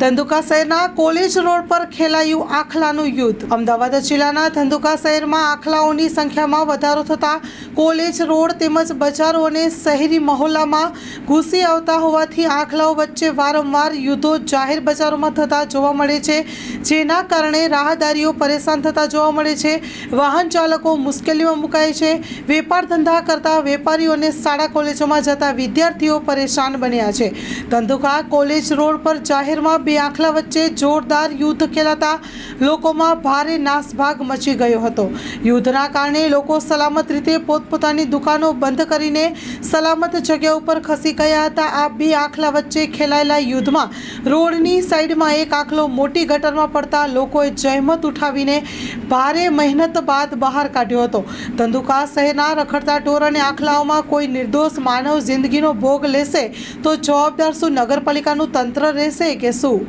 ધંધુકા શહેરના college road પર ખેલાયું આખલાનું યુદ્ધ। અમદાવાદ જિલ્લાના ધંધુકા શહેરમાં આખલાઓની સંખ્યામાં વધારો થતા કોલેજ રોડ તેમજ બજારો અને શહેરી મહોલ્લામાં ઘૂસી આવતા હોવાથી આખલાઓ વચ્ચે વારંવાર યુદ્ધો જાહેર બજારોમાં થતા જોવા મળે છે, જેના કારણે રાહદારીઓ પરેશાન થતા જોવા મળે છે। વાહન ચાલકો મુશ્કેલીમાં મુકાય છે। વેપાર ધંધા કરતા વેપારીઓ અને શાળા કોલેજોમાં જતા વિદ્યાર્થીઓ પરેશાન બન્યા છે। ધંધુકા કોલેજ રોડ પર જાહેરમાં બે આખલા વચ્ચે જોરદાર યુદ્ધ ખેલાતા લોકોમાં ભારે નાસભાગ મચી ગયો હતો। યુદ્ધના કારણે લોકો સલામત રીતે પોતપોતાની દુકાનો બંધ કરીને સલામત જગ્યા ઉપર ખસી ગયા હતા। આ બે આખલા વચ્ચે ખેલાયેલા યુદ્ધમાં રોડની સાઈડમાં એક આખલો મોટી ગટરમાં પડતા લોકોએ જહેમત ઉઠાવીને ભારે મહેનત બાદ બહાર કાઢ્યો હતો। ધંધુકા શહેરના રખડતા ઢોર અને આખલાઓમાં કોઈ નિર્દોષ માનવ જિંદગીનો ભોગ લેશે તો જવાબદાર શું નગરપાલિકાનું તંત્ર રહેશે કે શું?